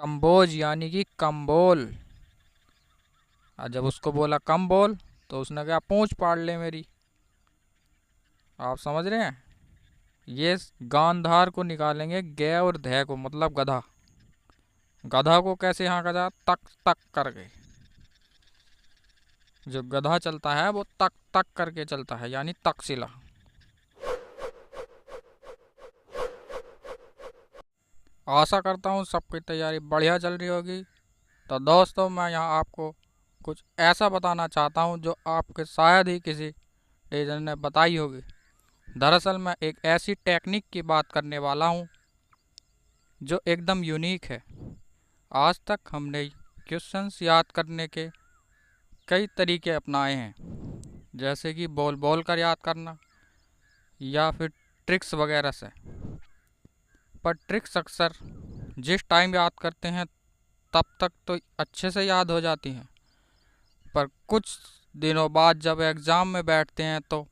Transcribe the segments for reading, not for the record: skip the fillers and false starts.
कम्बोज यानी कि कम्बोल। और जब उसको बोला कम बोल तो उसने कहा पूंछ पाड़ ले मेरी। आप समझ रहे हैं। ये गांधार को निकालेंगे गे और धै को, मतलब गधा। गधा को कैसे हाँका जा, तक तक करके। जो गधा चलता है वो तक तक करके चलता है, यानी तकशिला। आशा करता हूँ सबकी तैयारी बढ़िया चल रही होगी। तो दोस्तों, मैं यहाँ आपको कुछ ऐसा बताना चाहता हूँ जो आपके शायद ही किसी टीचर ने बताई होगी। दरअसल मैं एक ऐसी टेक्निक की बात करने वाला हूँ जो एकदम यूनिक है। आज तक हमने क्वेश्चंस याद करने के कई तरीके अपनाए हैं, जैसे कि बोल बोल कर याद करना या फिर ट्रिक्स वगैरह से। पर ट्रिक्स अक्सर जिस टाइम याद करते हैं तब तक तो अच्छे से याद हो जाती हैं, पर कुछ दिनों बाद जब एग्ज़ाम में बैठते हैं तो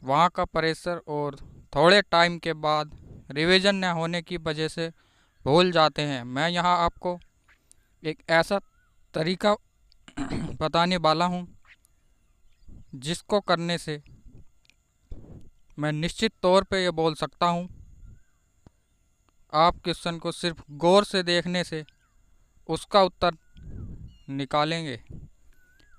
वहाँ का प्रेशर और थोड़े टाइम के बाद रिवीजन न होने की वजह से भूल जाते हैं। मैं यहाँ आपको एक ऐसा तरीका बताने वाला हूँ जिसको करने से मैं निश्चित तौर पे ये बोल सकता हूँ, आप क्वेश्चन को सिर्फ गौर से देखने से उसका उत्तर निकालेंगे।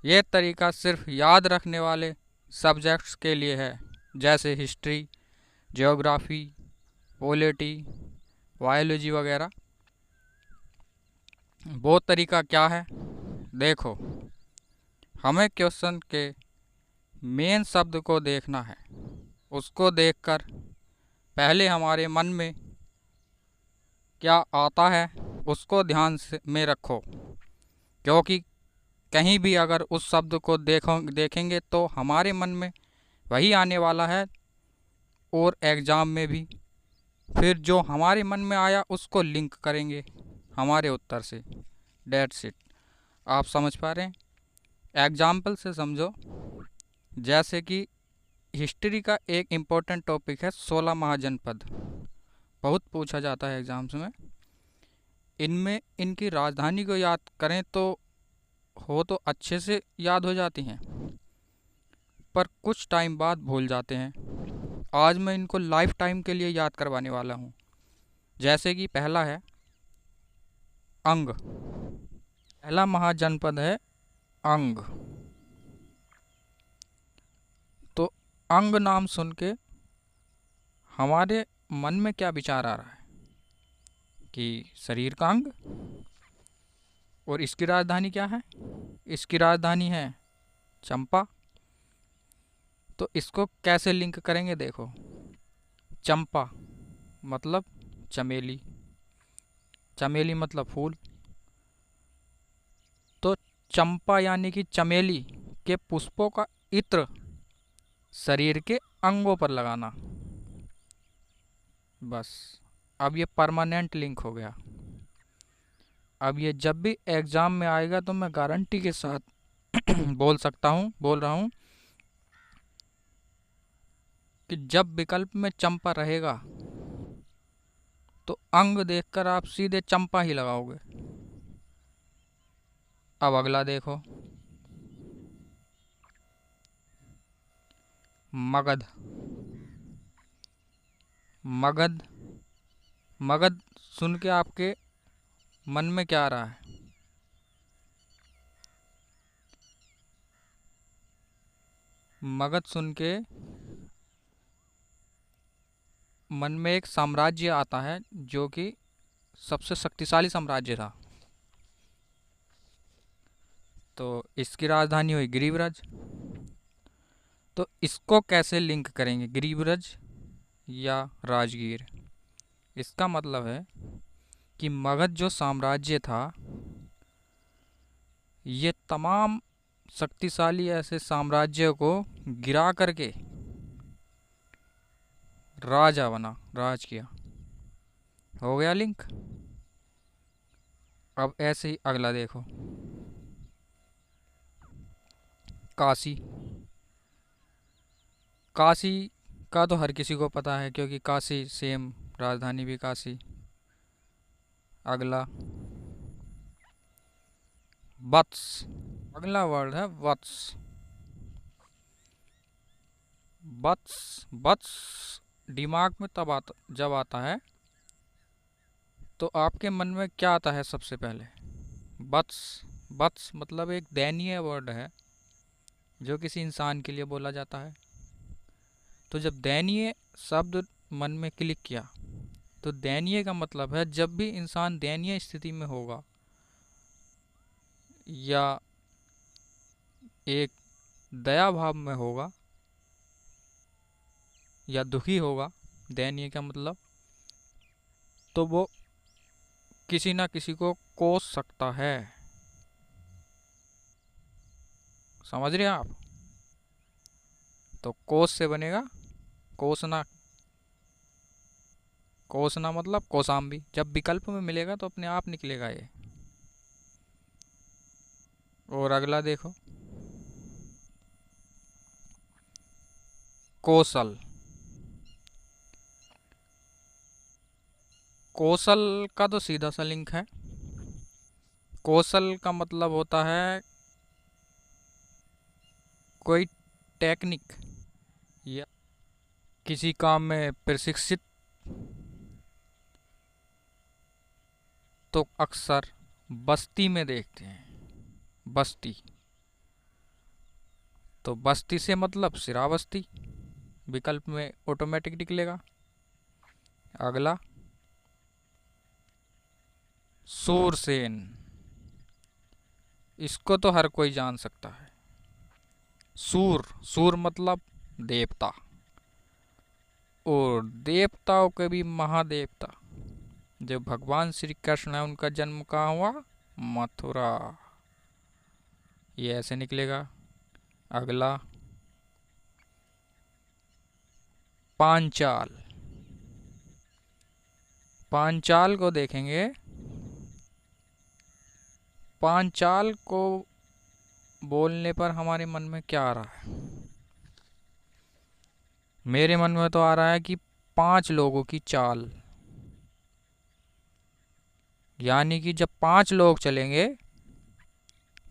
ये तरीका सिर्फ याद रखने वाले सब्जेक्ट्स के लिए है, जैसे हिस्ट्री, ज्योग्राफी, पॉलिटी, बायोलॉजी वगैरह। वो तरीका क्या है, देखो। हमें क्वेश्चन के मेन शब्द को देखना है। उसको देखकर पहले हमारे मन में क्या आता है उसको ध्यान से में रखो, क्योंकि कहीं भी अगर उस शब्द को देखेंगे तो हमारे मन में वही आने वाला है, और एग्ज़ाम में भी फिर जो हमारे मन में आया उसको लिंक करेंगे हमारे उत्तर से। That's it. आप समझ पा रहे हैं। एग्जाम्पल से समझो, जैसे कि हिस्ट्री का एक इम्पोर्टेंट टॉपिक है 16 महाजनपद। बहुत पूछा जाता है एग्जाम्स में। इनमें इनकी राजधानी को याद करें तो हो तो अच्छे से याद हो जाती हैं, पर कुछ टाइम बाद भूल जाते हैं। आज मैं इनको लाइफ टाइम के लिए याद करवाने वाला हूँ। जैसे कि पहला है अंग। पहला महाजनपद है अंग। तो अंग नाम सुन के हमारे मन में क्या विचार आ रहा है कि शरीर का अंग। और इसकी राजधानी क्या है, इसकी राजधानी है चंपा। तो इसको कैसे लिंक करेंगे, देखो। चंपा मतलब चमेली, चमेली मतलब फूल। तो चंपा यानी कि चमेली के पुष्पों का इत्र शरीर के अंगों पर लगाना। बस, अब ये परमानेंट लिंक हो गया। अब ये जब भी एग्ज़ाम में आएगा तो मैं गारंटी के साथ बोल रहा हूँ कि जब विकल्प में चंपा रहेगा तो अंग देखकर आप सीधे चंपा ही लगाओगे। अब अगला देखो, मगध। मगध मगध सुन के आपके मन में क्या आ रहा है। मगध सुन के मन में एक साम्राज्य आता है जो कि सबसे शक्तिशाली साम्राज्य था। तो इसकी राजधानी हुई गिरिव्रज। तो इसको कैसे लिंक करेंगे, गिरिव्रज या राजगीर। इसका मतलब है कि मगध जो साम्राज्य था, ये तमाम शक्तिशाली ऐसे साम्राज्यों को गिरा करके राजा बना, राज किया। हो गया लिंक। अब ऐसे ही अगला देखो, काशी। काशी का तो हर किसी को पता है, क्योंकि काशी सेम राजधानी भी काशी। अगला वत्स। अगला वर्ड है वत्स। वत्स वत्स दिमाग में तब आता, जब आता है तो आपके मन में क्या आता है सबसे पहले? वत्स। वत्स मतलब एक दयनीय वर्ड है जो किसी इंसान के लिए बोला जाता है। तो जब दयनीय शब्द मन में क्लिक किया, तो दयनीय का मतलब है जब भी इंसान दयनीय स्थिति में होगा या एक दया भाव में होगा या दुखी होगा, दयनीय का मतलब, तो वो किसी ना किसी को कोस सकता है। समझ रहे हैं आप? तो कोस से बनेगा कोसना। कोसना मतलब कोसाम्बी। जब विकल्प में मिलेगा तो अपने आप निकलेगा ये। और अगला देखो, कौशल। कौशल का तो सीधा सा लिंक है। कौशल का मतलब होता है कोई टेक्निक या किसी काम में प्रशिक्षित। तो अक्सर बस्ती में देखते हैं, बस्ती। तो बस्ती से मतलब श्रावस्ती, विकल्प में ऑटोमेटिक निकलेगा। अगला, सूरसेन। इसको तो हर कोई जान सकता है। सूर, सूर मतलब देवता, और देवताओं के भी महादेवता। जो भगवान श्री कृष्ण है उनका जन्म कहाँ हुआ? मथुरा। ये ऐसे निकलेगा। अगला, पांचाल। पांचाल को देखेंगे। पांचाल को बोलने पर हमारे मन में क्या आ रहा है? मेरे मन में तो आ रहा है कि 5 लोगों की चाल। यानी कि जब 5 लोग चलेंगे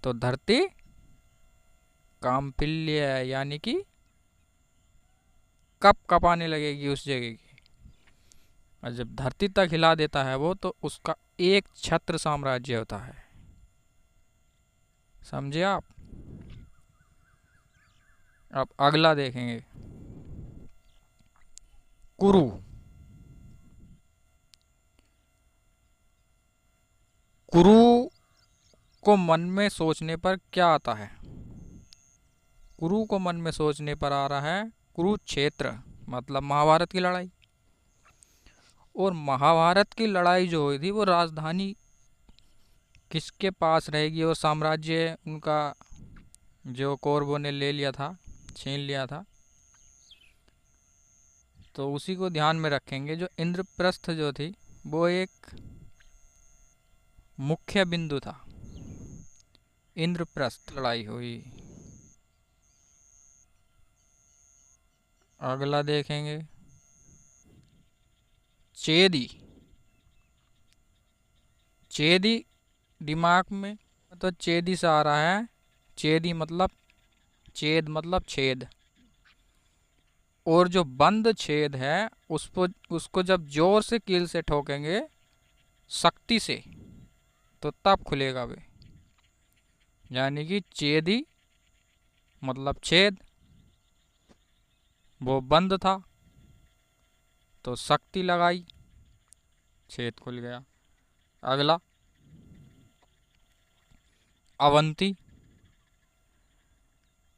तो धरती कांपिल्य है, यानी कि कप कपाने लगेगी उस जगह की। और जब धरती तक हिला देता है वो, तो उसका एक छत्र साम्राज्य होता है। समझे आप? अब अगला देखेंगे, कुरु। कुरु को मन में सोचने पर क्या आता है? कुरु को मन में सोचने पर आ रहा है कुरुक्षेत्र, मतलब महाभारत की लड़ाई। और महाभारत की लड़ाई जो हुई थी वो राजधानी किसके पास रहेगी? वो साम्राज्य उनका जो कौरवों ने ले लिया था, छीन लिया था। तो उसी को ध्यान में रखेंगे। जो इंद्रप्रस्थ जो थी वो एक मुख्य बिंदु था। इंद्रप्रस्थ लड़ाई हुई। अगला देखेंगे, चेदी। चेदी दिमाग में तो चेदी से आ रहा है। चेदी मतलब, छेद मतलब छेद। और जो बंद छेद है उसको उसको जब जोर से कील से ठोकेंगे, शक्ति से, तो तब खुलेगा वे। यानी कि चेदी मतलब छेद, वो बंद था तो शक्ति लगाई, छेद खुल गया। अगला, अवंती।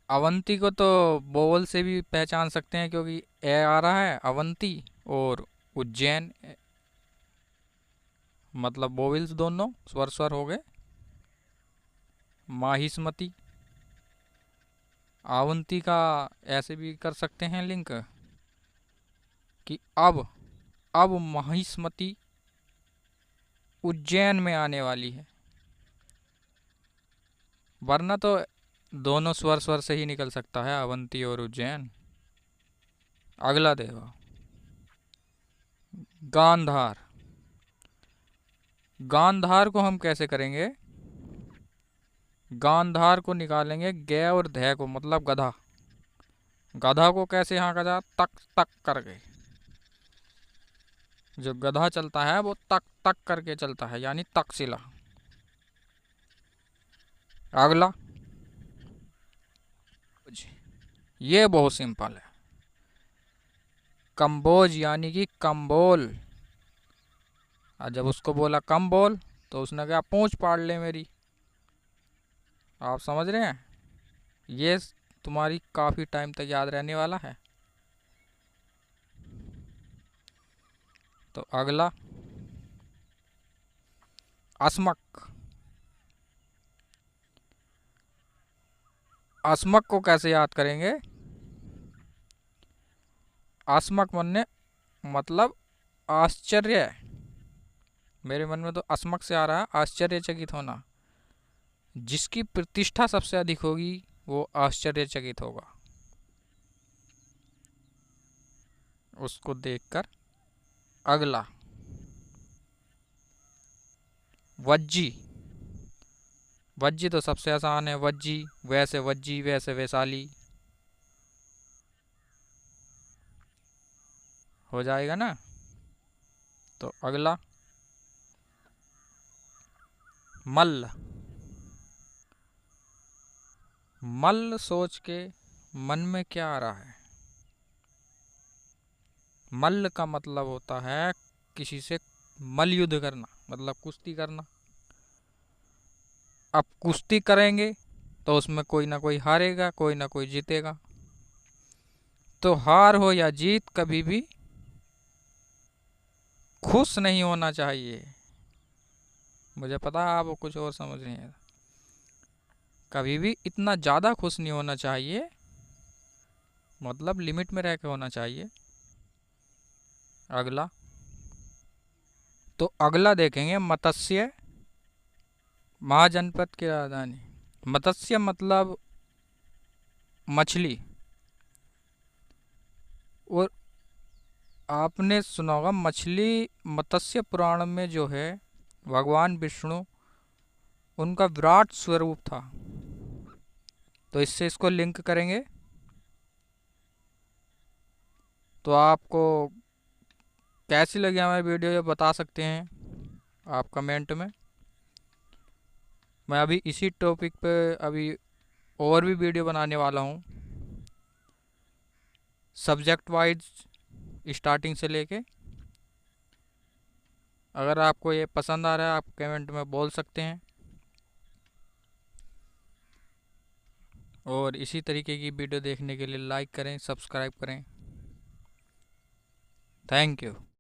अवंती को तो बोवल से भी पहचान सकते हैं क्योंकि ए आ रहा है अवंती। और उज्जैन मतलब बोविल्स दोनों स्वर स्वर हो गए। माहिष्मती। अवंती का ऐसे भी कर सकते हैं लिंक कि अब माहिष्मती उज्जैन में आने वाली है। वरना तो दोनों स्वर स्वर से ही निकल सकता है, अवंती और उज्जैन। अगला देखो, गांधार। गांधार को हम कैसे करेंगे? गांधार को निकालेंगे गे और धै को, मतलब गधा। गधा को कैसे हाँका जा, तक तक करके। जो गधा चलता है वो तक तक करके चलता है, यानी तक्षशिला। अगला, ये बहुत सिंपल है। कम्बोज यानी कि कम्बोल। और जब उसको बोला कम बोल तो उसने कहा पूंछ पाड़ ले मेरी। आप समझ रहे हैं, ये तुम्हारी काफी टाइम तक याद रहने वाला है। तो अगला, अस्मक। अस्मक को कैसे याद करेंगे, अस्मक बनने मतलब आश्चर्य। मेरे मन में तो अस्मक से आ रहा है आश्चर्यचकित होना। जिसकी प्रतिष्ठा सबसे अधिक होगी वो आश्चर्यचकित होगा, उसको देखकर। अगला, वज्जी। वज्जी तो सबसे आसान है, वज्जी वैसे वज्जी वैसे वैशाली हो जाएगा ना। तो अगला, मल्ल। मल्ल सोच के मन में क्या आ रहा है, मल्ल का मतलब होता है किसी से मल्ल युद्ध करना, मतलब कुश्ती करना। अब कुश्ती करेंगे तो उसमें कोई ना कोई हारेगा, कोई ना कोई जीतेगा। तो हार हो या जीत, कभी भी खुश नहीं होना चाहिए। मुझे पता है आप कुछ और समझ रहे हैं। कभी भी इतना ज़्यादा खुश नहीं होना चाहिए, मतलब लिमिट में रह के होना चाहिए। अगला, तो अगला देखेंगे मत्स्य। महाजनपद की राजधानी। मत्स्य मतलब मछली। और आपने सुना होगा मछली, मत्स्य पुराण में जो है भगवान विष्णु, उनका विराट स्वरूप था। तो इससे इसको लिंक करेंगे तो आपको कैसी लगी हमारी वीडियो ये बता सकते हैं आप कमेंट में। मैं अभी इसी टॉपिक पे अभी और भी वीडियो बनाने वाला हूँ, सब्जेक्ट वाइज स्टार्टिंग से लेके। अगर आपको ये पसंद आ रहा है आप कमेंट में बोल सकते हैं, और इसी तरीके की वीडियो देखने के लिए लाइक करें, सब्सक्राइब करें। Thank you.